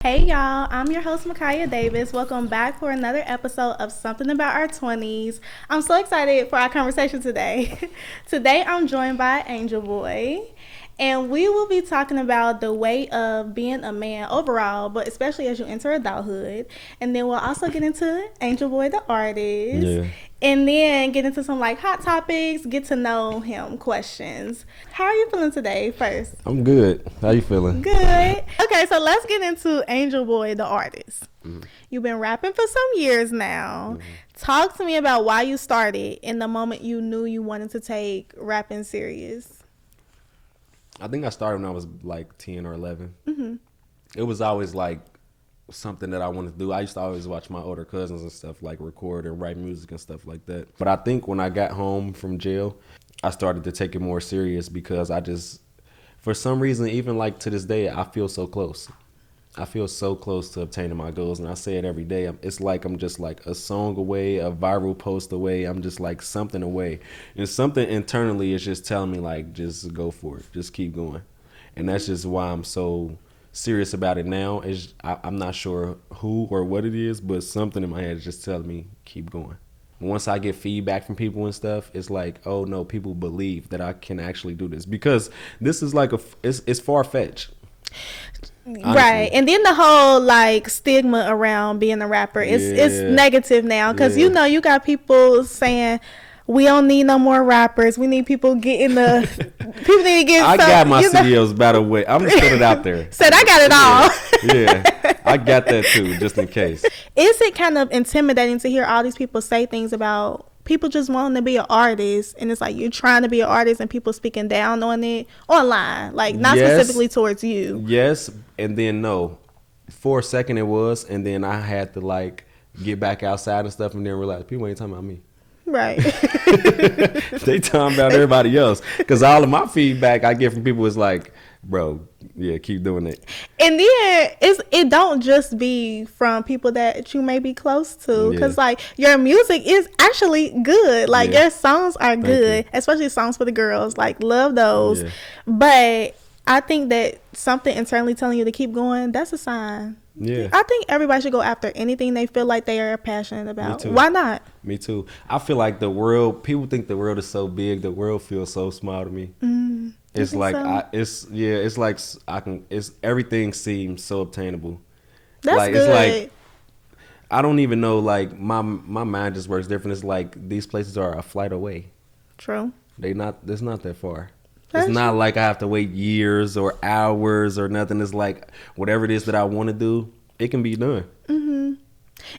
Hey y'all, I'm your host Micaiah Davis. Welcome back for another episode of Something About Our 20s. I'm so excited for our conversation today. Today I'm joined by AngelBoy, and we will be talking about the way of being a man overall, but especially as you enter adulthood. And then we'll also get into AngelBoy the artist. Yeah. And then get into some hot topics, get to know him questions. How are you feeling today first? I'm good. How you feeling? Good. Okay, so let's get into AngelBoy the artist. Mm-hmm. You've been rapping for some years now. Mm-hmm. Talk to me about why you started and the moment you knew you wanted to take rapping serious. I think I started when I was 10 or 11. Mm-hmm. It was always something that I wanted to do. I used to always watch my older cousins and stuff, record and write music and stuff like that. But I think when I got home from jail, I started to take it more serious because for some reason, even to this day, I feel so close. I feel so close to obtaining my goals, and I say it every day. It's like I'm just a song away, a viral post away. I'm just something away. And something internally is just telling me just go for it. Just keep going. And that's just why I'm so serious about it now. I'm not sure who or what it is, but something in my head is just telling me keep going. Once I get feedback from people and stuff, it's oh no, people believe that I can actually do this, because this is it's far-fetched. Honestly. Right. And then the whole stigma around being a rapper it's negative now, because you got people saying we don't need no more rappers. We need people getting people need to get. I got my CEOs, by the way. I'm just putting it out there. Said I got it all. Yeah, I got that too, just in case. Is it kind of intimidating to hear all these people say things about people just wanting to be an artist, and it's you're trying to be an artist and people speaking down on it online, not specifically towards you? Yes, and then no. For a second it was, and then I had to get back outside and stuff, and then realize people ain't talking about me. Right. They talking about everybody else, because all of my feedback I get from people is bro, yeah, keep doing it. And then it don't just be from people that you may be close to, because your music is actually good. Your songs are good, especially songs for the girls. Love those. Yeah. But I think that something internally telling you to keep going, that's a sign. Yeah. I think everybody should go after anything they feel like they are passionate about. Why not? Me too. I feel people think the world is so big. The world feels so small to me. It's everything seems so obtainable. That's good. It's I don't even know, my mind just works different. It's these places are a flight away. True. It's not that far. It's not I have to wait years or hours or nothing. It's whatever it is that I want to do, it can be done. Mm-hmm.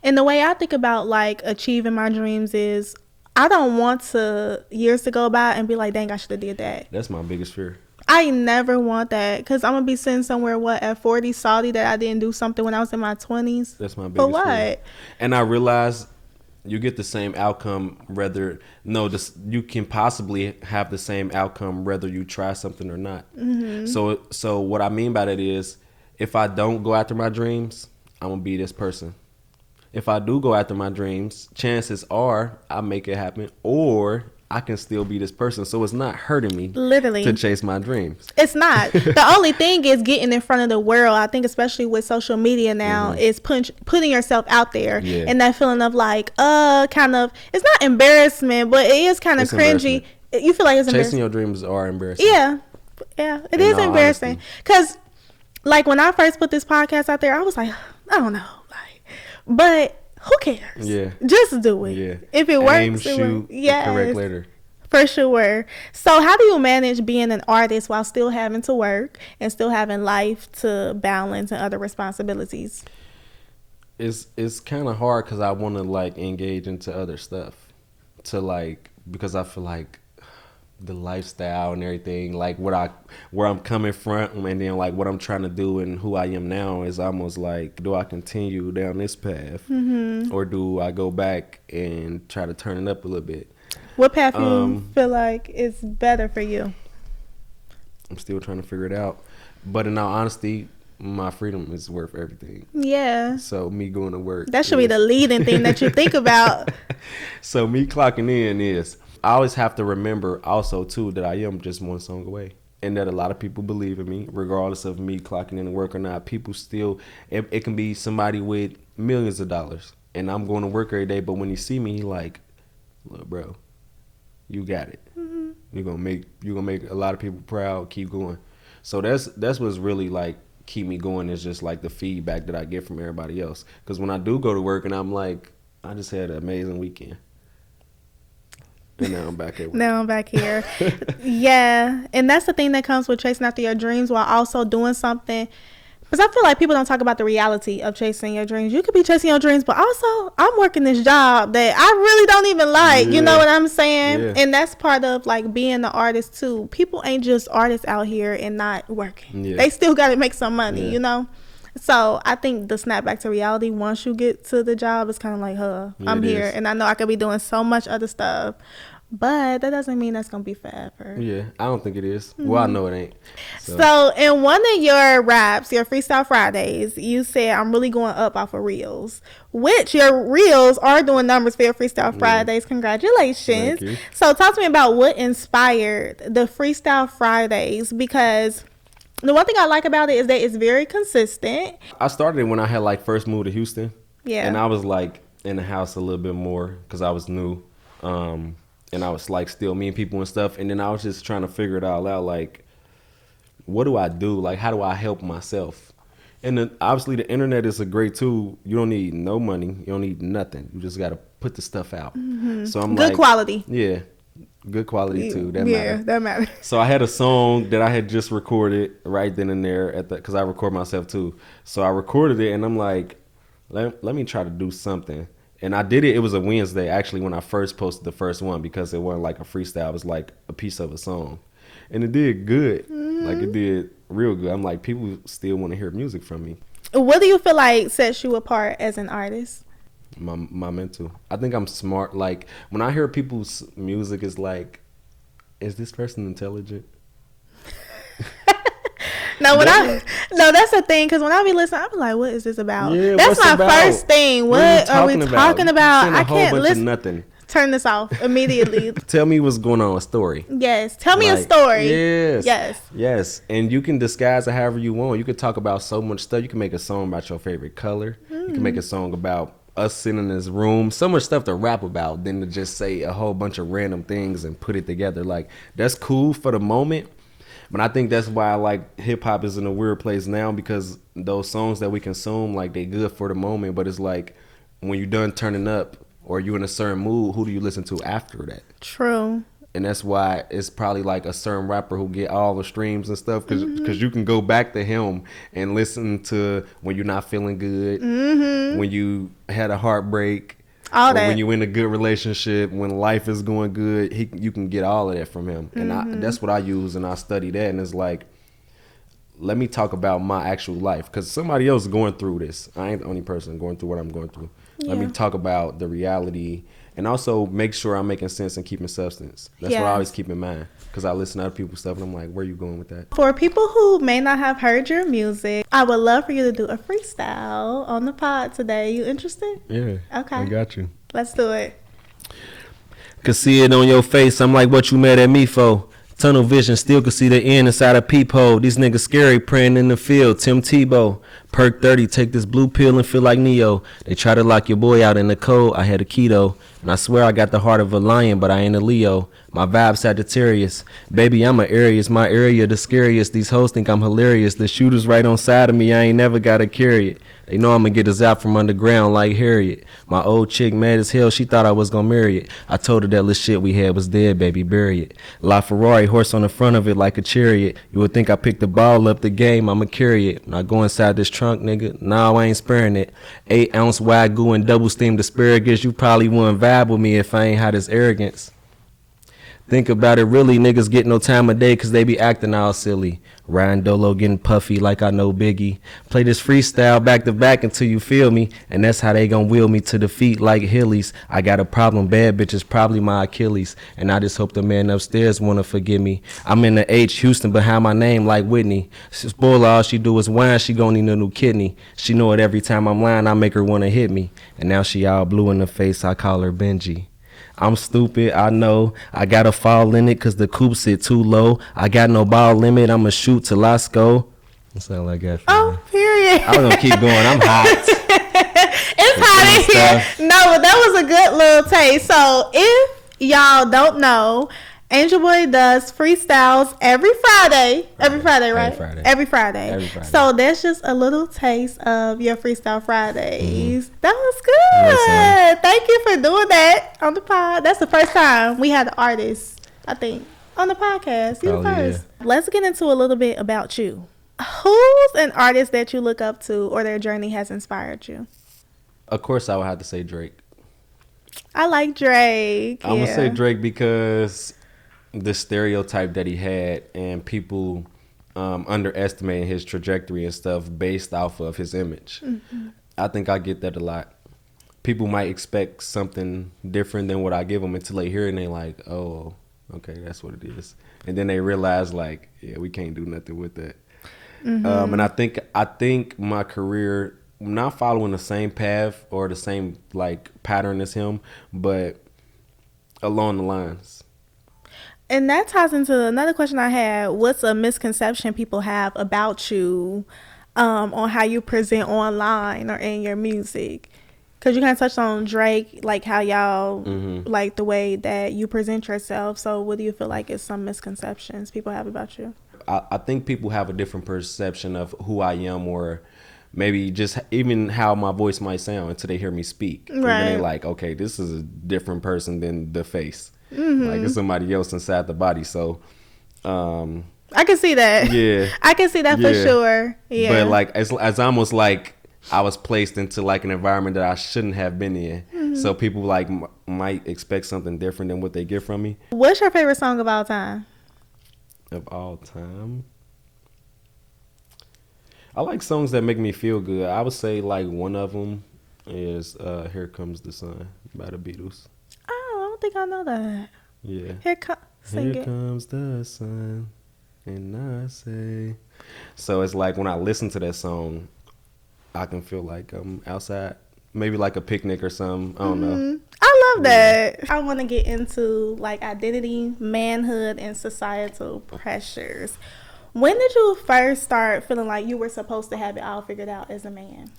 And the way I think about achieving my dreams is I don't want years to go by and be dang, I should have did that. That's my biggest fear. I never want that, because I'm going to be sitting somewhere, at 40, salty that I didn't do something when I was in my 20s. That's my biggest For what? fear. And I realize you get the same outcome you can possibly have the same outcome whether you try something or not. Mm-hmm. So what I mean by that is, if I don't go after my dreams, I'm going to be this person. If I do go after my dreams, chances are I make it happen, or I can still be this person. So it's not hurting me literally to chase my dreams. It's not. The only thing is getting in front of the world. I think especially with social media now, is putting yourself out there. Yeah. And that feeling of kind of, it's not embarrassment, but it is kind of cringy. You feel like it's embarrassing. Chasing your dreams are embarrassing. Yeah. Yeah, it is embarrassing. Because when I first put this podcast out there, I was I don't know. But who cares? Yeah. Just do it. Yeah. If it works, aim, shoot, yes. Correct later. For sure. So how do you manage being an artist while still having to work and still having life to balance and other responsibilities? It's kind of hard, because I want to engage into other stuff because I feel the lifestyle and everything, where I'm coming from, and then what I'm trying to do and who I am now is almost do I continue down this path, or do I go back and try to turn it up a little bit? What path you feel like is better for you? I'm still trying to figure it out, but in all honesty, my freedom is worth everything. Yeah. So me going to work, that should be the leading thing that you think about. So me clocking in is, I always have to remember also too that I am just one song away. and that a lot of people believe in me, regardless of me clocking in to work or not. People still, it can be somebody with millions of dollars, and I'm going to work every day, but when you see me, he like, look, bro, you got it. Mm-hmm. You're gonna make a lot of people proud. Keep going. So that's what's really like keep me going, is just like the feedback that I get from everybody else. Because when I do go to work and I'm like, I just had an amazing weekend, and now I'm back at work. Now I'm back here. Yeah, and that's the thing that comes with chasing after your dreams while also doing something. Because I feel like people don't talk about the reality of chasing your dreams. You could be chasing your dreams, but also I'm working this job that I really don't even like. Yeah. You know what I'm saying? Yeah. And that's part of like being the artist too. People ain't just artists out here and not working. Yeah. They still got to make some money, you know? So I think the snap back to reality once you get to the job is kind of like, I'm here and I know I could be doing so much other stuff. But that doesn't mean that's going to be forever. Yeah, I don't think it is. Mm-hmm. Well, I know it ain't. So in one of your raps, your Freestyle Fridays, you said, I'm really going up off of Reels, which your Reels are doing numbers for your Freestyle Fridays. Yeah. Congratulations. Thank you. So talk to me about what inspired the Freestyle Fridays, because the one thing I like about it is that it's very consistent. I started it when I had like first moved to Houston. Yeah. And I was like in the house a little bit more because I was new. And I was like still meeting people and stuff. And then I was just trying to figure it all out. Like, what do I do? Like, how do I help myself? And then obviously the internet is a great tool. You don't need no money. You don't need nothing. You just got to put the stuff out. Mm-hmm. So I'm good quality. Yeah. Good quality too. That matters. So I had a song that I had just recorded right then and there because I record myself too. So I recorded it and I'm like, let me try to do something. And I did it. It was a Wednesday, actually, when I first posted the first one, because it wasn't like a freestyle. It was like a piece of a song. And it did good. Mm-hmm. Like, it did real good. I'm like, people still want to hear music from me. What do you feel like sets you apart as an artist? My mental. I think I'm smart. Like, when I hear people's music, it's like, is this person intelligent? No, that's the thing. Because when I be listening, I be like, "What is this about?" Yeah, that's my first thing. What are we talking about? I can't listen. Nothing. Turn this off immediately. Tell me what's going on. A story. Yes. Tell me a story. Yes. And you can disguise it however you want. You can talk about so much stuff. You can make a song about your favorite color. Mm. You can make a song about us sitting in this room. So much stuff to rap about than to just say a whole bunch of random things and put it together. Like, that's cool for the moment. But I think that's why I like hip hop is in a weird place now, because those songs that we consume, like, they good for the moment, but it's like when you're done turning up or you in a certain mood, who do you listen to after that? True. And that's why it's probably like a certain rapper who get all the streams and stuff, because you can go back to him and listen to when you're not feeling good, when you had a heartbreak, all that. When you're in a good relationship, when life is going good, you can get all of that from him. And that's what I use, and I study that. And it's like, let me talk about my actual life, because somebody else is going through this. I ain't the only person going through what I'm going through. Yeah. Let me talk about the reality, and also make sure I'm making sense and keeping substance. That's what I always keep in mind, because I listen to other people's stuff and I'm like, where are you going with that? For people who may not have heard your music, I would love for you to do a freestyle on the pod today. You interested? Yeah. Okay. I got you. Let's do it. Could see it on your face. I'm like, what you mad at me for? Tunnel vision, still could see the end inside a peephole. These niggas scary, praying in the field. Tim Tebow. Perk 30, take this blue pill and feel like Neo. They try to lock your boy out in the cold. I had a keto. And I swear I got the heart of a lion, but I ain't a Leo. My vibe Sagittarius. Baby, I'm a Aries. My area the scariest. These hoes think I'm hilarious. The shooter's right on side of me. I ain't never gotta carry it. They know I'm gonna get us out from underground like Harriet. My old chick mad as hell. She thought I was gonna marry it. I told her that little shit we had was dead, baby. Bury it. La Ferrari, horse on the front of it like a chariot. You would think I picked the ball up the game. I'ma carry it. When I go inside this trunk, nigga, nah, I ain't sparing it. 8-ounce Wagyu and double steamed asparagus. You probably wouldn't vibe with me if I ain't had this arrogance. Think about it, really, niggas get no time of day cause they be acting all silly. Ryan Dolo getting puffy like I know Biggie. Play this freestyle back to back until you feel me. And that's how they gon' wheel me to defeat like Hillies. I got a problem, bad bitches probably my Achilles. And I just hope the man upstairs wanna forgive me. I'm in the H, Houston, behind my name like Whitney. Spoiler, all she do is whine, she gon' need a new kidney. She know it every time I'm lying, I make her wanna hit me. And now she all blue in the face, I call her Benji. I'm stupid, I know. I gotta fall in it because the coupe sit too low. I got no ball limit, I'ma shoot till I score. That's all I got for Oh, you. period. I'm gonna keep going. I'm hot. It's hot in here. No, but that was a good little taste. So if y'all don't know, AngelBoy does freestyles every Friday. Every Friday, right? Every Friday. So that's just a little taste of your Freestyle Fridays. That was good. Listen. Thank you for doing that on the pod. That's the first time we had an artist, I think, on the podcast. You first. Yeah. Let's get into a little bit about you. Who's an artist that you look up to or their journey has inspired you? Of course, I would have to say Drake. I like Drake. I'm going to say Drake because the stereotype that he had and people underestimating his trajectory and stuff based off of his image. Mm-hmm. I think I get that a lot. People might expect something different than what I give them until they hear it and they're like, oh, okay, that's what it is. And then they realize like, yeah, we can't do nothing with that. Mm-hmm. And I think my career, I'm not following the same path or the same like pattern as him, but along the lines. And that ties into another question I had. What's a misconception people have about you on how you present online or in your music? Because you kind of touched on Drake, like how y'all like the way that you present yourself. So what do you feel like is some misconceptions people have about you? I think people have a different perception of who I am, or maybe just even how my voice might sound until they hear me speak. Right. And then they're like, okay, this is a different person than the face. Mm-hmm. Like it's somebody else inside the body. So I can see that. Yeah. I can see that for sure. Yeah. But like it's almost like I was placed into like an environment that I shouldn't have been in. Mm-hmm. So people like might expect something different than what they get from me. What's your favorite song of all time? Of all time? I like songs that make me feel good. I would say like one of them is Here Comes the Sun by the Beatles. Oh, I don't think I know that. Yeah. Here comes the sun, and I say. So it's like when I listen to that song, I can feel like I'm outside, maybe like a picnic or something. I don't know. I love that. I want to get into like identity, manhood, and societal pressures. When did you first start feeling like you were supposed to have it all figured out as a man?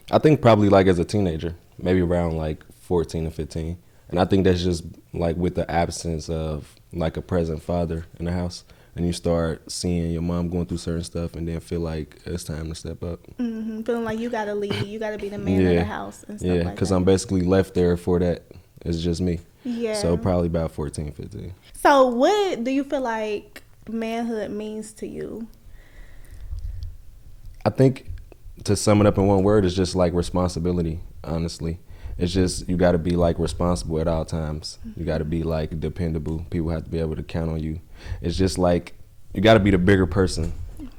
I think probably like as a teenager, maybe around like 14 or 15. And I think that's just like with the absence of like a present father in the house. And you start seeing your mom going through certain stuff and then feel like it's time to step up. Mm-hmm. Feeling like you got to lead, you got to be the man of the house and stuff like that. Yeah, because I'm basically left there for that. It's just me. Yeah. So probably about 14, 15. So what do you feel like manhood means to you? I think to sum it up in one word, it's just like responsibility, honestly. It's just you got to be like responsible at all times. You got to be like dependable. People have to be able to count on you. It's just like you got to be the bigger person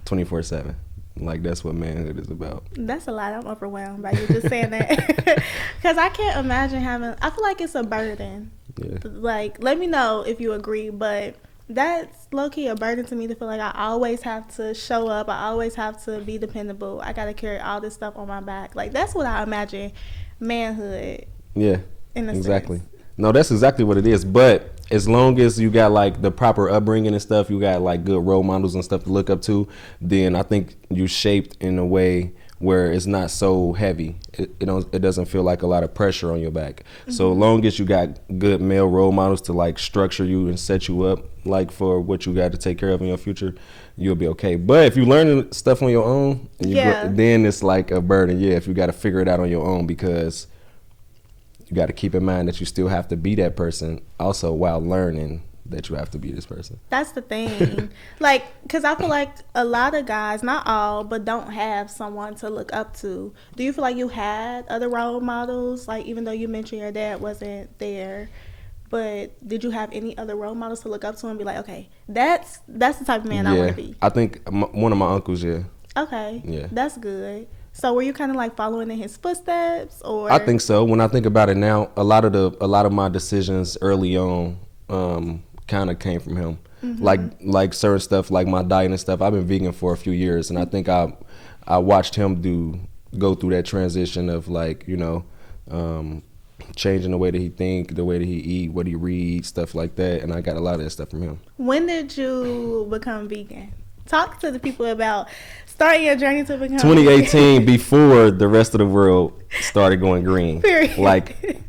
24/7. Like that's what manhood is about. That's a lot. I'm overwhelmed by you just saying that. Because I can't imagine I feel like it's a burden. Yeah. Like, let me know if you agree, but that's low-key a burden to me to feel like I always have to show up. I always have to be dependable. I got to carry all this stuff on my back. Like, that's what I imagine manhood. Yeah, exactly. Sense. No, that's exactly what it is. But as long as you got like the proper upbringing and stuff, you got like good role models and stuff to look up to, then I think you shaped in a way where it's not so heavy. It doesn't feel like a lot of pressure on your back. Mm-hmm. So long as you got good male role models to like structure you and set you up like for what you got to take care of in your future, you'll be okay. But if you learn stuff on your own, then it's like a burden. Yeah, if you got to figure it out on your own, because you got to keep in mind that you still have to be that person also while learning that you have to be this person. That's the thing. Like, because I feel like a lot of guys, not all, but don't have someone to look up to. Do you feel like you had other role models? Like, even though you mentioned your dad wasn't there, but did you have any other role models to look up to and be like, okay, that's the type of man I want to be? I think one of my uncles, Okay. Yeah. That's good. So were you kind of like following in his footsteps, or? I think so. When I think about it now, a lot of my decisions early on kind of came from him. Mm-hmm. Like certain stuff, like my diet and stuff. I've been vegan for a few years, and I think I watched him go through that transition of like, changing the way that he think, the way that he eat, what he reads, stuff like that. And I got a lot of that stuff from him. When did you become vegan? Talk to the people about starting your journey to become 2018, before the rest of the world started going green. Period. Like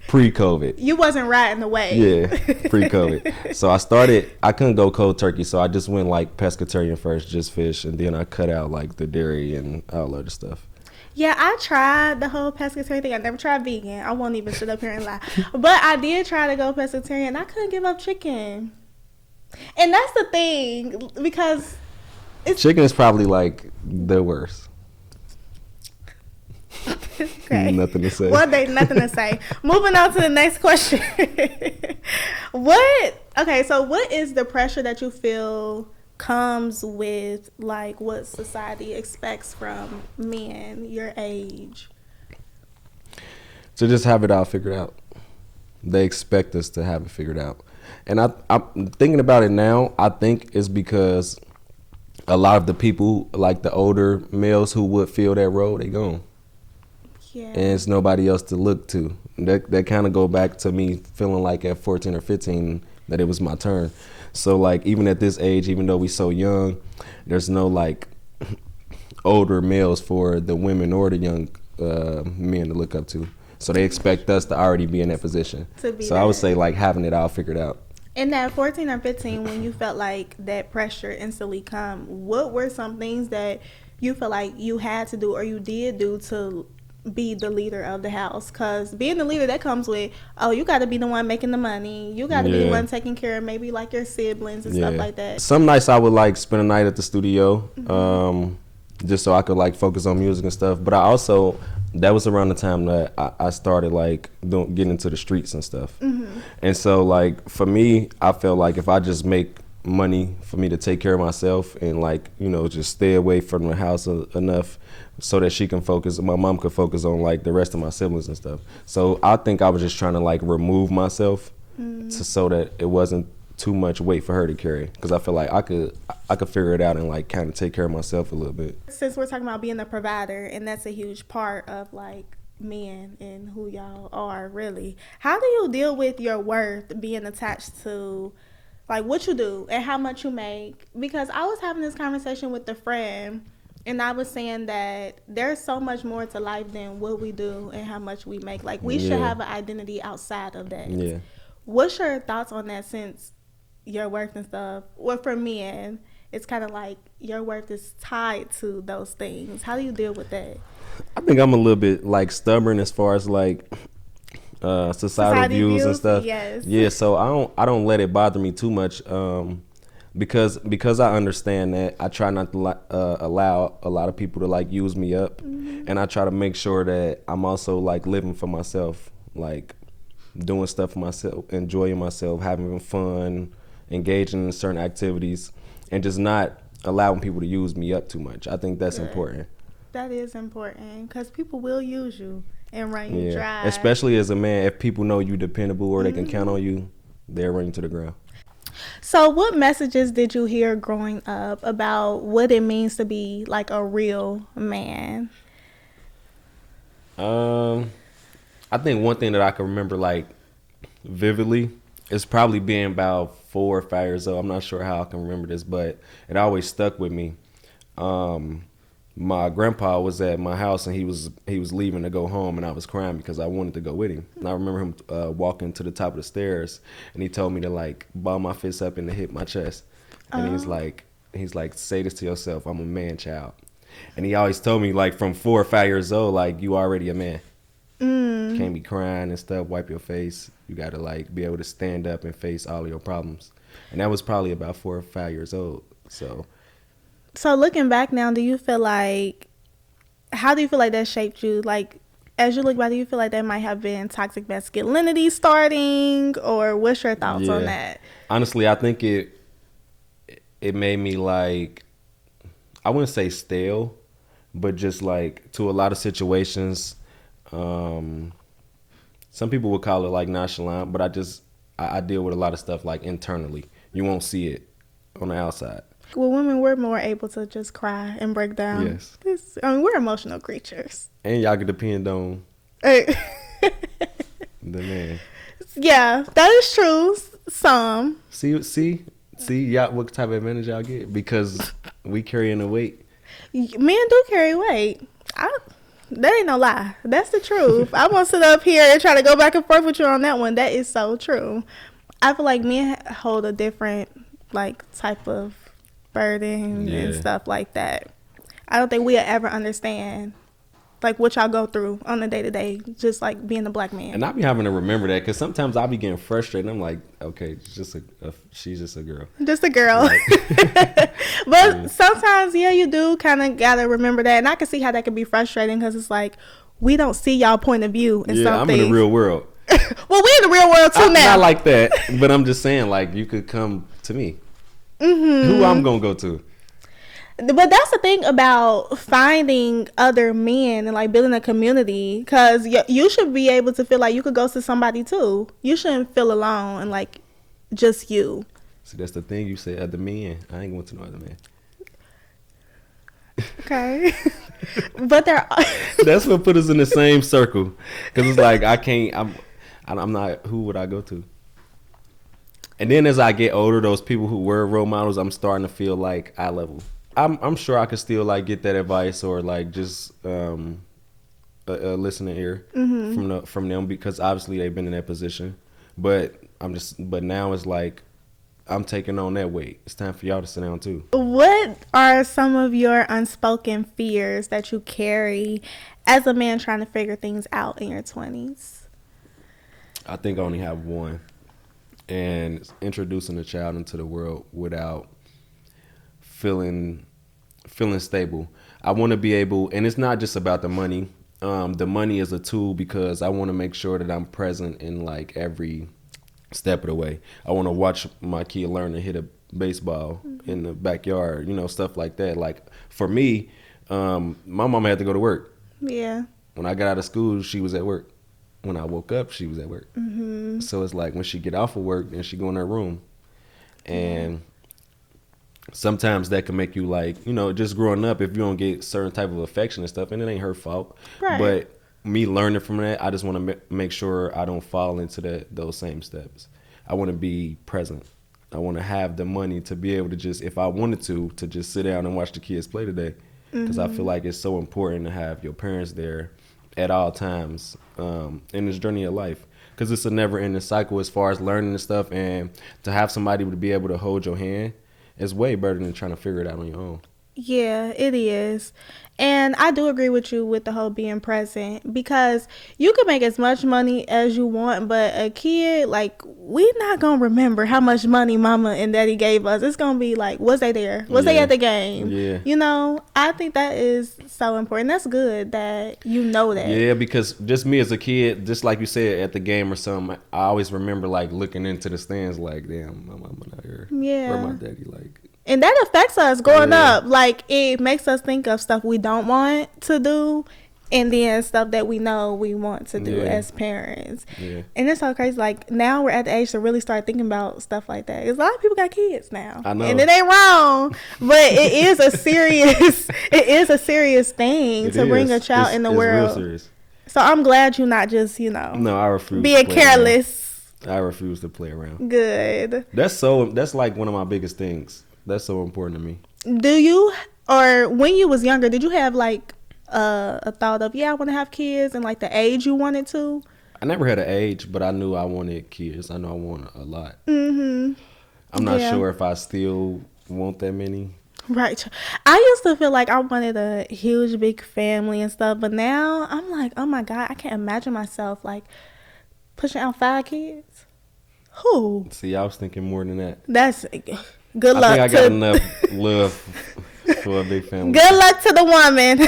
pre-COVID. You wasn't riding the wave. Yeah, pre-COVID. So I couldn't go cold turkey, so I just went like pescatarian first, just fish, and then I cut out like the dairy and all other stuff. Yeah, I tried the whole pescatarian thing. I never tried vegan. I won't even sit up here and lie. But I did try to go pescatarian. I couldn't give up chicken. And that's the thing, because chicken is probably like the worst. Okay. Nothing to say. Well, there's nothing to say. Moving on to the next question. So what is the pressure that you feel comes with like what society expects from men your age? To just have it all figured out. They expect us to have it figured out. And I'm thinking about it now, I think it's because a lot of the people, like the older males who would fill that role, they gone. Yeah. And it's nobody else to look to. That kind of go back to me feeling like at 14 or 15 that it was my turn. So like even at this age, even though we so young, there's no like older males for the women or the young men to look up to. So they expect us to already be in that position. I would say like having it all figured out. In that 14 or 15, when you felt like that pressure instantly come, what were some things that you felt like you had to do or you did do to be the leader of the house? Because being the leader, that comes with, you got to be the one making the money. You got to be the one taking care of maybe like your siblings and stuff like that. Some nights I would like spend a night at the studio, just so I could like focus on music and stuff. But I also, that was around the time that I started like getting into the streets and stuff. And so like for me, I felt like if I just make money for me to take care of myself and like, you know, just stay away from the house enough so that she can focus, my mom could focus on like the rest of my siblings and stuff. So I think I was just trying to like remove myself so that it wasn't too much weight for her to carry, because I feel like I could figure it out and like kind of take care of myself a little bit. Since we're talking about being the provider, and that's a huge part of like men and who y'all are really, how do you deal with your worth being attached to like what you do and how much you make? Because I was having this conversation with a friend and I was saying that there's so much more to life than what we do and how much we make. Like we should have an identity outside of that. Yeah. What's your thoughts on that, since your worth and stuff? Well, for men, it's kind of like your worth is tied to those things. How do you deal with that? I think I'm a little bit like stubborn as far as like societal views and stuff. Yes. Yeah, so I don't let it bother me too much, because I understand that. I try not to allow a lot of people to like use me up, and I try to make sure that I'm also like living for myself, like doing stuff for myself, enjoying myself, having fun, engaging in certain activities, and just not allowing people to use me up too much. I think that's important. That is important, because people will use you and run you dry. Especially as a man, if people know you dependable or they can count on you, they'll run you to the ground. So what messages did you hear growing up about what it means to be like a real man? I think one thing that I can remember like vividly is probably being about 4 or 5 years old. I'm not sure how I can remember this, but it always stuck with me. My grandpa was at my house and he was leaving to go home, and I was crying because I wanted to go with him. And I remember him walking to the top of the stairs, and he told me to like ball my fist up and to hit my chest. And he's like, say this to yourself, I'm a man child. And he always told me like from 4 or 5 years old, like you already a man. Can't be crying and stuff, wipe your face. You got to like be able to stand up and face all of your problems. And that was probably about 4 or 5 years old. So looking back now, how do you feel like that shaped you? Like, as you look back, do you feel like that might have been toxic masculinity starting, or what's your thoughts on that? Honestly, I think it made me like, I wouldn't say stale, but just like to a lot of situations, some people would call it like nonchalant, but I deal with a lot of stuff like internally. You won't see it on the outside. Well, women, we're more able to just cry and break down. Yes. We're emotional creatures. And y'all can depend on. The man. Yeah, that is true. Some. See, y'all, what type of advantage y'all get? Because we carrying the weight. Men do carry weight. That ain't no lie. That's the truth. I won't sit up here and try to go back and forth with you on that one. That is so true. I feel like men hold a different like type of burden and stuff like that. I don't think we'll ever understand like what y'all go through on a day to day, just like being a black man. And I be having to remember that because sometimes I be getting frustrated. I'm like, okay, she's just a girl. Just a girl. Like, but sometimes, you do kind of gotta remember that, and I can see how that can be frustrating because it's like we don't see y'all point of view in some I'm things. in the real world. Well, we in the real world too now. Not like that, but I'm just saying, like, you could come to me. Mm-hmm. Who I'm gonna go to? But that's the thing about finding other men and like building a community, because you should be able to feel like you could go to somebody too. You shouldn't feel alone and like just you. See, that's the thing. You say other men. I ain't going to no other man. Okay. But that's what put us in the same circle, because it's like I'm not. Who would I go to? And then as I get older, those people who were role models, I'm starting to feel like eye level. I'm sure I could still like get that advice or like just a listening ear from them, because obviously they've been in that position. But now it's like I'm taking on that weight. It's time for y'all to sit down too. What are some of your unspoken fears that you carry as a man trying to figure things out in your 20s? I think I only have one, and it's introducing a child into the world without feeling stable. I want to be able, and it's not just about the money. The money is a tool because I want to make sure that I'm present in like every step of the way. I want to watch my kid learn to hit a baseball in the backyard, stuff like that. Like for me, my mama had to go to work. Yeah. When I got out of school, she was at work. When I woke up, she was at work. Mm-hmm. So it's like when she get off of work, then she go in her room, and sometimes that can make you like, just growing up, if you don't get certain type of affection and stuff, and it ain't her fault. Right. But me learning from that, I just want to make sure I don't fall into those same steps. I want to be present. I want to have the money to be able to just, if I wanted to just sit down and watch the kids play today. Because I feel like it's so important to have your parents there at all times in this journey of life. Because it's a never-ending cycle as far as learning and stuff, and to have somebody to be able to hold your hand is way better than trying to figure it out on your own. Yeah, it is. And I do agree with you with the whole being present, because you can make as much money as you want, but a kid, like, we're not going to remember how much money mama and daddy gave us. It's going to be like, was they there? Was they at the game? Yeah. I think that is so important. That's good that you know that. Yeah, because just me as a kid, just like you said, at the game or something, I always remember, like, looking into the stands like, damn, my mama not here. Yeah. Where my daddy, like... And that affects us growing up. Like, it makes us think of stuff we don't want to do, and then stuff that we know we want to do as parents. Yeah. And it's so crazy. Like, now we're at the age to really start thinking about stuff like that. Because a lot of people got kids now. I know. And it ain't wrong. But it is a serious thing to bring a child in the world. Real serious. So I'm glad you're not just, No, I refuse. Being careless. I refuse to play around. Good. That's like one of my biggest things. That's so important to me. Do you, or when you was younger, did you have like a thought of, I want to have kids, and like the age you wanted to? I never had an age, but I knew I wanted kids. I know I want a lot. Mm-hmm. I'm not sure if I still want that many. Right. I used to feel like I wanted a huge, big family and stuff, but now I'm like, oh my God, I can't imagine myself like pushing out 5 kids. Who? See, I was thinking more than that. That's... Good luck. I think I got enough love for a big family. Good luck to the woman.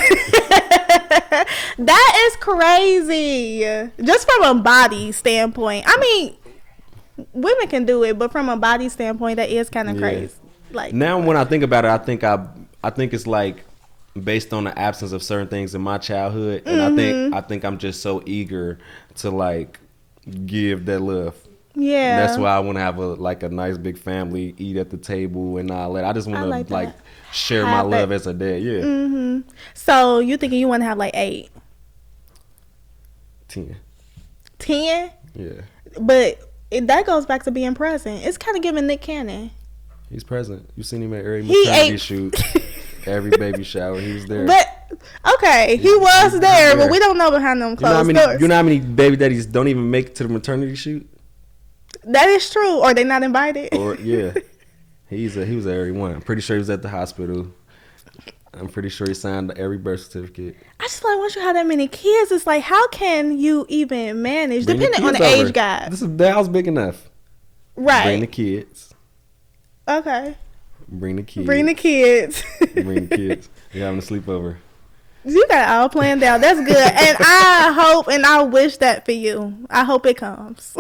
That is crazy. Just from a body standpoint. I mean, women can do it, but from a body standpoint, that is kind of crazy. Like, now, when I think about it, I think it's like based on the absence of certain things in my childhood, and I think I'm just so eager to like give that love. Yeah, that's why I want to have a nice big family, eat at the table and all that. I just want to like share my love as a dad. Yeah. Mm-hmm. So you thinking you want to have like 8? 10. 10? Yeah. But that goes back to being present. It's kind of giving Nick Cannon. He's present. You seen him at every He maternity ate. shoot, every baby shower. He was there. But okay, he was there, but we don't know behind them closed doors. You know how many baby daddies don't even make it to the maternity shoot? That is true. Or they not invited. Or yeah, he was at every one. I'm pretty sure he was at the hospital. I'm pretty sure he signed every birth certificate. I just feel like once you have that many kids, it's like, how can you even manage? Bring depending on the kids over. age gap. The house big enough. Right. Bring the kids. Okay. Bring the kids. Bring the kids. Bring the kids. You're having a sleepover. You got it all planned out. That's good. And I hope and I wish that for you. I hope it comes.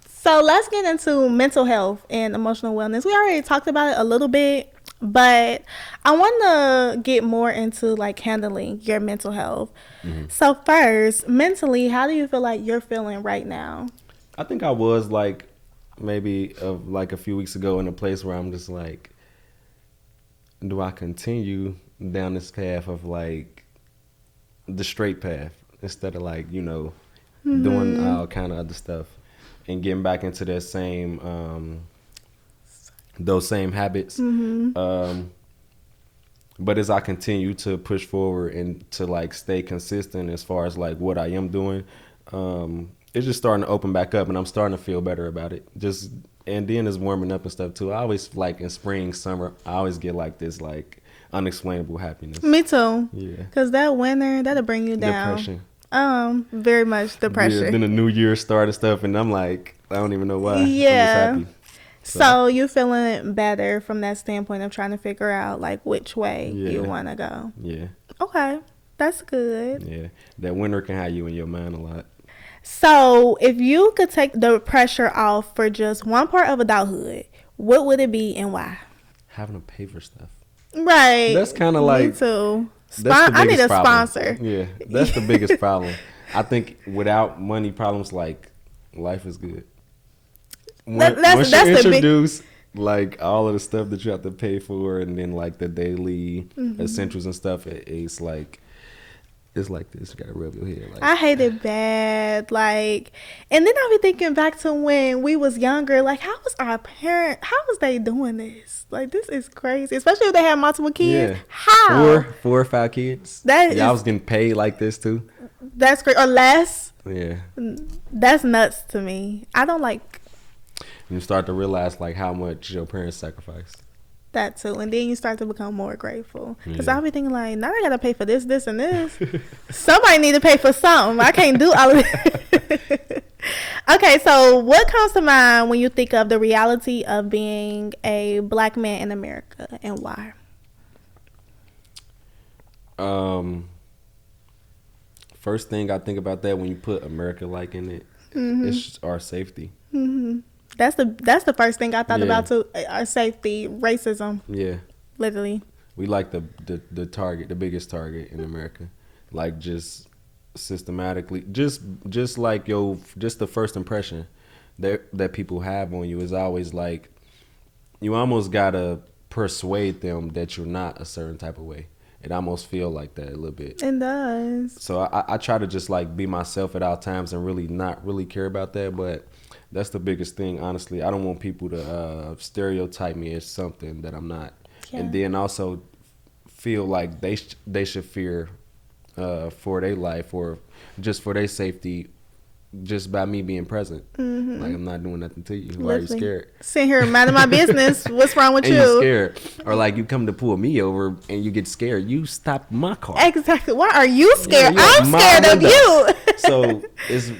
So let's get into mental health and emotional wellness. We already talked about it a little bit, but I want to get more into like handling your mental health. Mm-hmm. So first, mentally, how do you feel like you're feeling right now? I think I was like maybe like a few weeks ago in a place where I'm just like, do I continue down this path of like the straight path instead of like, you know, doing all kind of other stuff and getting back into that same those same habits. But as I continue to push forward and to like stay consistent as far as like what I am doing, it's just starting to open back up and I'm starting to feel better about it. And then it's warming up and stuff too. I always like in spring, summer, I always get like this like unexplainable happiness. Me too. Yeah. Cause that winter, that'll bring you down. Depression. Very much depression. Yeah, then the new year started stuff and I'm like, I don't even know why. Yeah. I'm just happy. So you feeling better from that standpoint of trying to figure out like which way you want to go. Yeah. Okay. That's good. Yeah. That winter can have you in your mind a lot. So if you could take the pressure off for just one part of adulthood, what would it be and why? Having to pay for stuff. Right. That's kind of like. Me too. I need a sponsor. Yeah. That's the biggest problem. I think without money problems, like life is good. Once you introduce like all of the stuff that you have to pay for and then like the daily essentials and stuff, it's like this. You gotta rub your head. Like, I hate it bad. Like, and then I'll be thinking back to when we was younger. Like, how was our parent? How was they doing this? Like, this is crazy. Especially if they had multiple kids. Yeah. How? 4 or 5 kids. I was getting paid like this too. That's great. Or less. Yeah. That's nuts to me. I don't like. You start to realize like how much your parents sacrificed. That too, and then you start to become more grateful. Because I'll be thinking like, now I gotta pay for this, this, and this. Somebody need to pay for something. I can't do all of it. Okay, so what comes to mind when you think of the reality of being a black man in America, and why? First thing I think about that when you put America like in it, it's our safety. That's the first thing I thought about too. Our safety, racism. Yeah, literally. We like the target, the biggest target in America, like just systematically, just like just the first impression that people have on you is always like you almost gotta persuade them that you're not a certain type of way. It almost feel like that a little bit. It does. So I try to just like be myself at all times and really not really care about that, but. That's the biggest thing, honestly. I don't want people to stereotype me as something that I'm not. Yeah. And then also feel like they should fear for their life or just for their safety just by me being present. Like, I'm not doing nothing to you. Why are you scared? Sitting here minding my business. What's wrong with and you? You're scared. Or like you come to pull me over and you get scared. You stop my car. Exactly. Why are you scared? I'm scared of you. So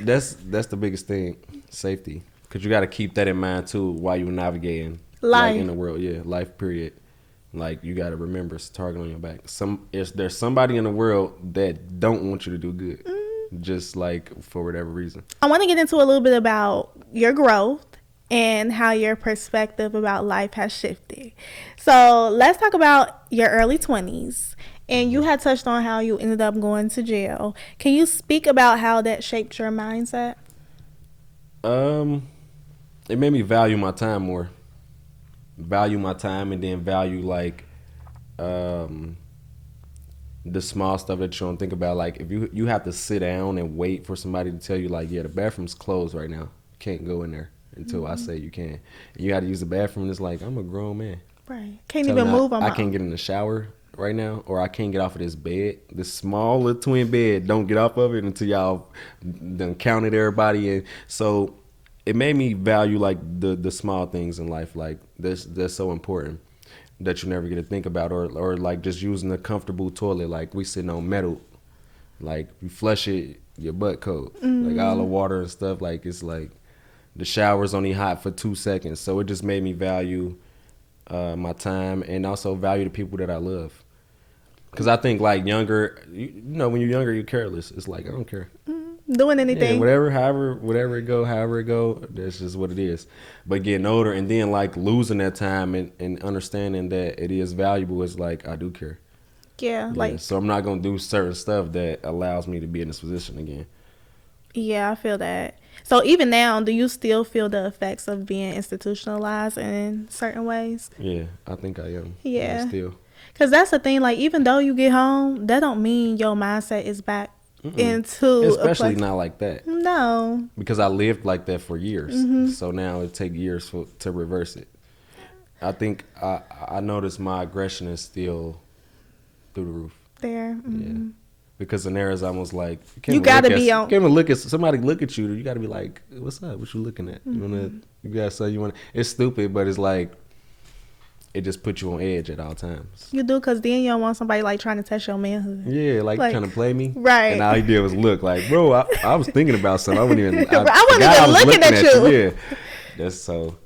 that's the biggest thing. Safety, because you got to keep that in mind too while you're navigating life in the world. Life period. Like you got to remember it's a target on your back. There's somebody in the world that don't want you to do good, just like for whatever reason. I want to get into a little bit about your growth and how your perspective about life has shifted. So let's talk about your early 20s. And you had touched on how you ended up going to jail. Can you speak about how that shaped your mindset? It made me value my time more. Value my time and then value like the small stuff that you don't think about. Like if you have to sit down and wait for somebody to tell you like, yeah, the bathroom's closed right now. You can't go in there until I say you can. And you got to use the bathroom. And it's like, I'm a grown man. Right. Can't even move on my own. I can't get in the shower right now, or I can't get off of this bed, this small little twin bed. Don't get off of it until y'all done counted everybody. And so it made me value like the small things in life. Like that's so important that you never get to think about, or like just using a comfortable toilet. Like we sitting on metal, like you flush it, your butt cold, like all the water and stuff. Like it's like the shower's only hot for 2 seconds. So it just made me value my time and also value the people that I love. Because I think like younger, you know, when you're younger, you're careless. It's like, I don't care. Doing anything. Yeah, whatever it go, that's just what it is. But getting older and then like losing that time and understanding that it is valuable is like, I do care. Yeah. Like, so I'm not going to do certain stuff that allows me to be in this position again. Yeah, I feel that. So even now, do you still feel the effects of being institutionalized in certain ways? Yeah, I think I am. Yeah. Still. Because that's the thing, like, even though you get home, that don't mean your mindset is back into especially not like that. No. Because I lived like that for years. So now it takes years to reverse it. I think I noticed my aggression is still through the roof. There. Yeah. Because in there is almost like you gotta be on. You can't even look at somebody look at you. You gotta be like, what's up? What you looking at? You gotta say you want. It's stupid, but it's like it just puts you on edge at all times. You do, because then you don't want somebody like trying to test your manhood. Yeah, like trying to play me. Right. And all he did was look like, bro, I was thinking about something. I wasn't even. I wasn't even looking at you. Yeah. That's so.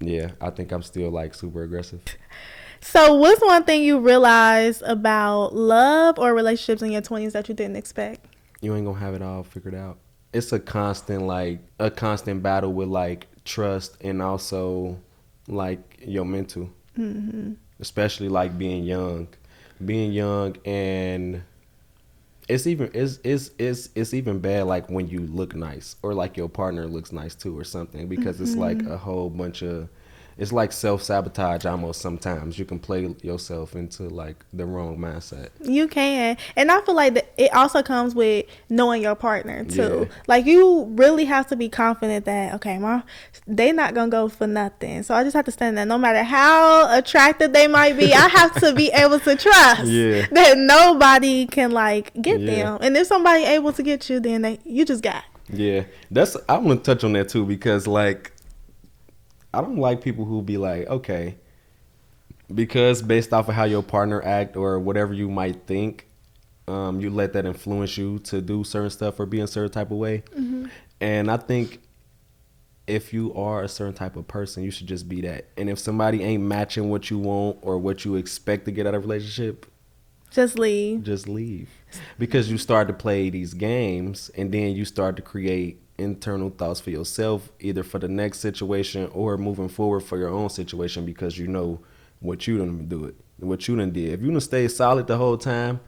Yeah, I think I'm still like super aggressive. So what's one thing you realized about love or relationships in your 20s that you didn't expect? You ain't gonna have it all figured out. It's a constant battle with like trust and also like your mental. Especially like being young and it's even bad like when you look nice or like your partner looks nice too or something, because it's like a whole bunch of, it's like self-sabotage almost. Sometimes you can play yourself into like the wrong mindset. You can. And I feel like it also comes with knowing your partner too. Yeah. Like you really have to be confident that, okay, they not going to go for nothing. So I just have to stand there. No matter how attractive they might be, I have to be able to trust that nobody can like get them. And if somebody able to get you, then you just got. Yeah. I want to touch on that too, because like, I don't like people who be like, okay, because based off of how your partner act or whatever you might think, you let that influence you to do certain stuff or be in a certain type of way. And I think if you are a certain type of person, you should just be that. And if somebody ain't matching what you want or what you expect to get out of a relationship, just leave. Just leave. Because you start to play these games and then you start to create internal thoughts for yourself, either for the next situation or moving forward for your own situation, because you know what you done what you done did. If you done stay solid the whole time,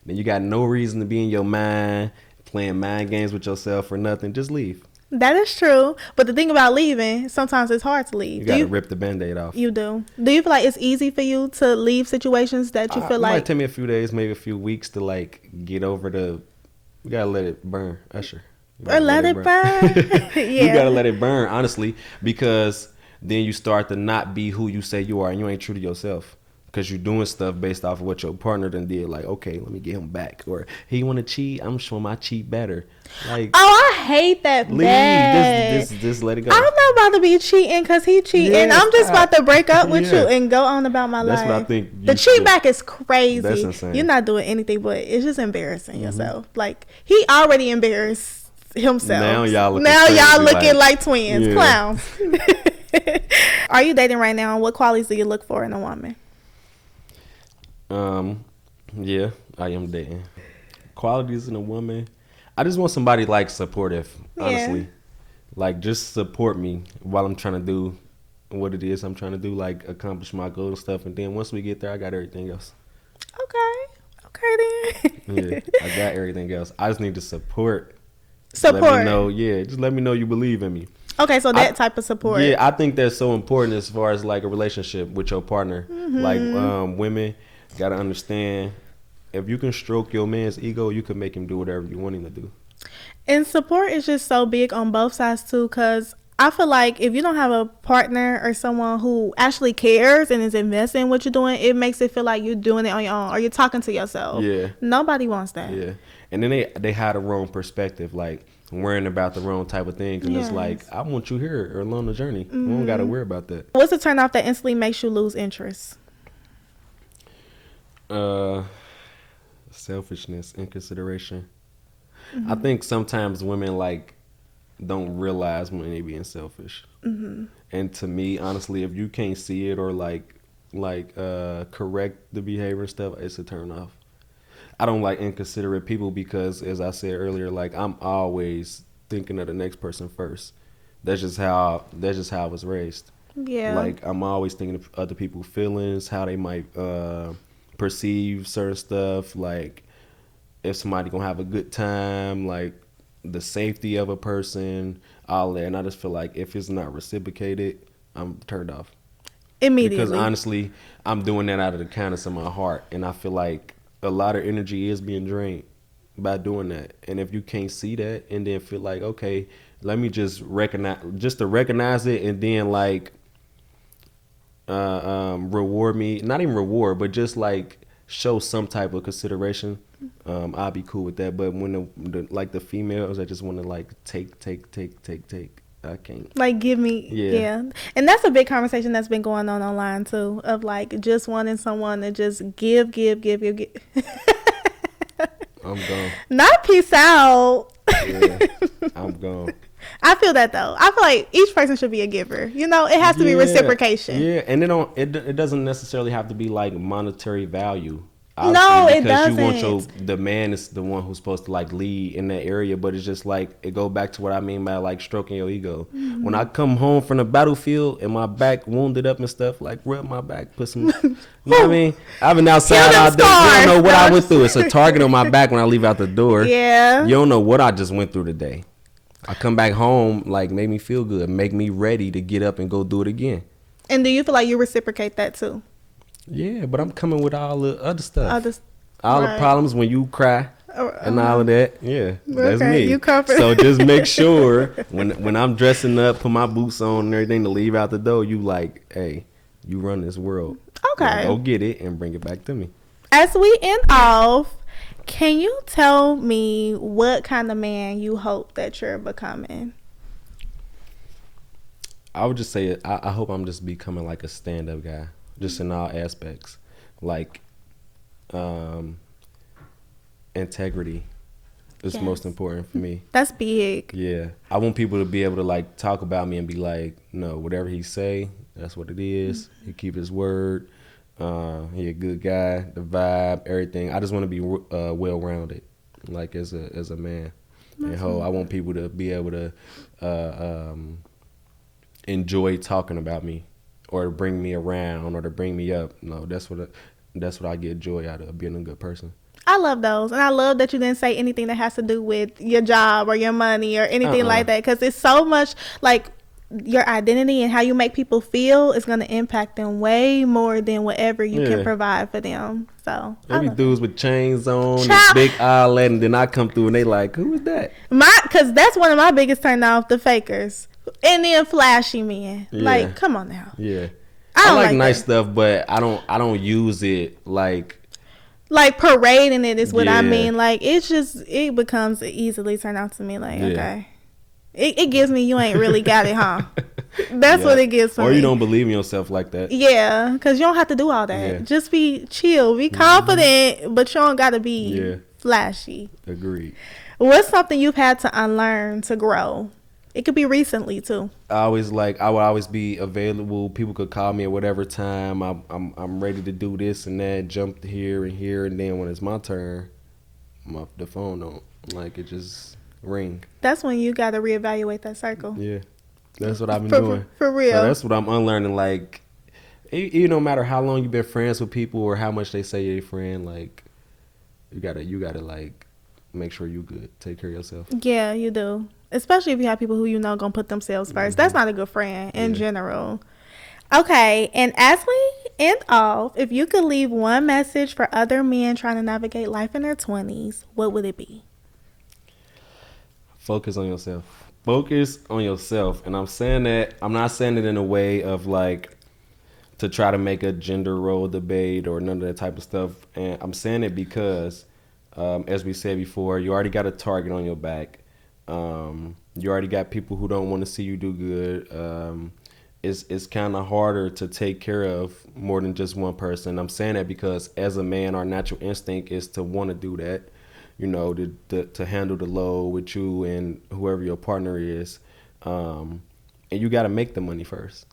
then you got no reason to be in your mind playing mind games with yourself or nothing. Just leave. That is true. But the thing about leaving, sometimes it's hard to leave. You got to rip the Band-Aid off. You do. Do you feel like it's easy for you to leave situations that you feel like... It might take me a few days, maybe a few weeks to like get over we got to let it burn, Usher. Or let it burn. Yeah. You got to let it burn, honestly, because then you start to not be who you say you are and you ain't true to yourself. Because you're doing stuff based off of what your partner done did. Like, okay, let me get him back. Or he want to cheat, I'm showing my cheat better. Like, oh, I hate that. Leave. Just let it go. I'm not about to be cheating because he cheating. Yeah, I'm just about to break up with you and go on about my life. That's what I think. The cheat back is crazy. That's insane. You're not doing anything, but it's just embarrassing yourself. Like, he already embarrassed himself. Now y'all looking like twins. Yeah. Clowns. Are you dating right now? What qualities do you look for in a woman? Yeah, I am dating. Qualities in a woman, I just want somebody like supportive, honestly. Yeah. Like just support me while I'm trying to do what it is I'm trying to do, like accomplish my goals and stuff. And then once we get there, I got everything else. Okay then. Yeah, I got everything else. I just need to support. Let me know, just let me know you believe in me. Okay, so that type of support. Yeah, I think that's so important as far as like a relationship with your partner. Like women gotta understand if you can stroke your man's ego, you can make him do whatever you want him to do. And support is just so big on both sides too, because I feel like if you don't have a partner or someone who actually cares and is investing in what you're doing, it makes it feel like you're doing it on your own or you're talking to yourself. Yeah. Nobody wants that. Yeah. And then they had a wrong perspective, like worrying about the wrong type of things. And Yes. it's like, I want you here or along the journey. We don't got to worry about that. What's the turn off that instantly makes you lose interest? Selfishness, inconsideration. I think sometimes women like don't realize when they being selfish. And to me, honestly, if you can't see it or like correct the behavior and stuff, it's a turn off. I don't like inconsiderate people because, as I said earlier, like I'm always thinking of the next person first. That's just how I was raised. Yeah. Like I'm always thinking of other people's feelings, how they might perceive certain stuff, like if somebody gonna have a good time, like the safety of a person, all that. And I just feel like if it's not reciprocated, I'm turned off. Immediately. Because honestly, I'm doing that out of the kindness of my heart, and I feel like a lot of energy is being drained by doing that. And if you can't see that and then feel like, okay, let me just recognize it and then like reward me, not even reward, but just like show some type of consideration, I'll be cool with that. But when the females, I just want to like take, I can't. Like give me, yeah. And that's a big conversation that's been going on online too, of like just wanting someone to just give. I'm gone. Not peace out. Yeah, I'm gone. I feel that though. I feel like each person should be a giver. You know, it has to be reciprocation. Yeah, and it doesn't necessarily have to be like monetary value. No, it doesn't. Because you want the man is the one who's supposed to like lead in that area, but it's just like it go back to what I mean by like stroking your ego. When I come home from the battlefield and my back wounded up and stuff, like rub my back, put some, you know what I mean? I've been outside all day. You don't know what I went through. It's a target on my back when I leave out the door. Yeah. You don't know what I just went through today. I come back home, like, make me feel good, make me ready to get up and go do it again. And do you feel like you reciprocate that too? Yeah, but I'm coming with all the other stuff. All right. the problems when you cry and all of that. Yeah, that's me. You comfort. So just make sure when I'm dressing up, put my boots on and everything to leave out the door, you like, hey, you run this world. Okay. Like, go get it and bring it back to me. As we end off, can you tell me what kind of man you hope that you're becoming? I would just say I hope I'm just becoming like a stand-up guy, just in all aspects, like integrity is most important for me. That's big. Yeah, I want people to be able to like talk about me and be like, no, whatever he say, that's what it is. He keep his word. He a good guy. The vibe, everything. I just want to be well-rounded, like as a man. And I want people to be able to enjoy talking about me, or to bring me around, or to bring me up. No, that's what I get joy out of, being a good person. I love those, and I love that you didn't say anything that has to do with your job or your money or anything like that, because it's so much like your identity and how you make people feel is going to impact them way more than whatever you can provide for them. So maybe dudes with chains on and big eyelid, and then I come through and they like, who is that? Because that's one of my biggest turn off, the fakers, and then flashy men. Like, come on now. Yeah, I like nice stuff, but I don't use it like parading it is what I mean. Like, it becomes easily turn off to me. Like, okay. It gives me you ain't really got it, huh? That's what it gives me. Or you don't believe in yourself like that. Yeah, because you don't have to do all that. Yeah. Just be chill, be confident, but you don't got to be flashy. Agreed. What's something you've had to unlearn to grow? It could be recently too. I would always be available. People could call me at whatever time. I'm ready to do this and that, jump here and here, and then when it's my turn, the phone don't like it just ring. That's when you got to reevaluate that circle. Yeah, that's what I've been doing for real. So that's what I'm unlearning. Like, no matter how long you've been friends with people or how much they say you're a friend, like you gotta like make sure you good. Take care of yourself. Yeah, you do. Especially if you have people who you know gonna put themselves first. That's not a good friend in general. Okay, and as we end off, if you could leave one message for other men trying to navigate life in their 20s, what would it be? Focus on yourself. Focus on yourself. And I'm not saying it in a way of like to try to make a gender role debate or none of that type of stuff. And I'm saying it because, as we said before, you already got a target on your back. You already got people who don't want to see you do good. It's kind of harder to take care of more than just one person. I'm saying that because as a man, our natural instinct is to want to do that, to handle the load with you and whoever your partner is. And you got to make the money first.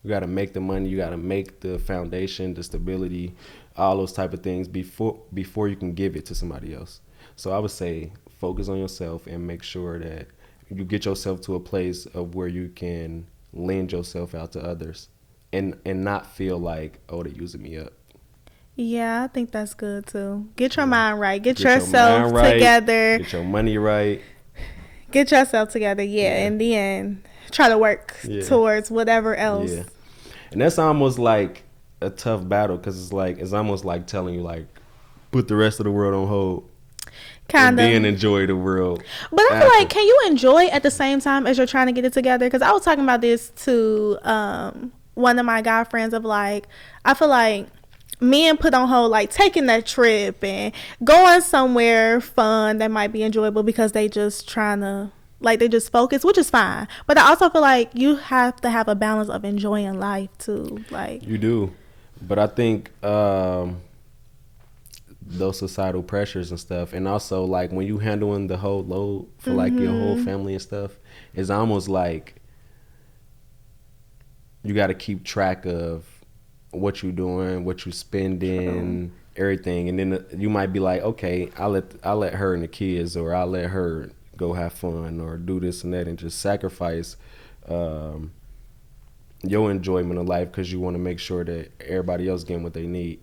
You got to make the money. You got to make the foundation, the stability, all those type of things before you can give it to somebody else. So I would say focus on yourself and make sure that you get yourself to a place of where you can lend yourself out to others and not feel like, oh, they're using me up. Yeah, I think that's good too. Get your mind right. Get yourself together. Get your money right. Get yourself together. Yeah. And then try to work towards whatever else. Yeah. And that's almost like a tough battle because it's almost like telling you like put the rest of the world on hold. Kind of. And then enjoy the world. But I feel like, can you enjoy at the same time as you're trying to get it together? Because I was talking about this to one of my guy friends of like, I feel like men put on hold like taking that trip and going somewhere fun that might be enjoyable because they just trying to, like, they just focus, which is fine. But I also feel like you have to have a balance of enjoying life too. Like you do. But I think those societal pressures and stuff, and also like when you handling the whole load for like your whole family and stuff, it's almost like you got to keep track of what you're doing, what you're spending, everything, and then you might be like, okay, I'll let her and the kids, or I'll let her go have fun or do this and that, and just sacrifice your enjoyment of life because you want to make sure that everybody else getting what they need.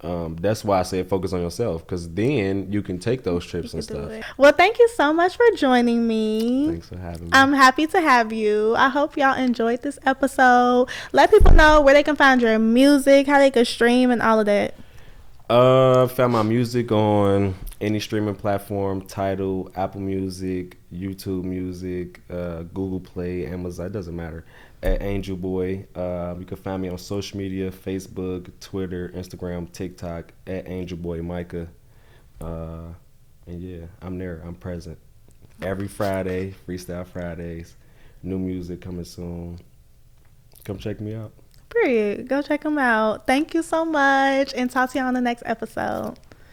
That's why I said focus on yourself, because then you can take those trips and stuff. Well, thank you so much for joining me. Thanks for having me. I'm happy to have you. I hope y'all enjoyed this episode. Let people know where they can find your music, how they can stream, and all of that. Found my music on any streaming platform: Tidal, Apple Music, YouTube Music, Google Play, Amazon. It doesn't matter. At AngelBoy. You can find me on social media: Facebook, Twitter, Instagram, TikTok at AngelBoy Micah. And yeah, I'm there. I'm present every Friday. Freestyle Fridays. New music coming soon. Come check me out. Period. Go check them out. Thank you so much, and talk to you on the next episode.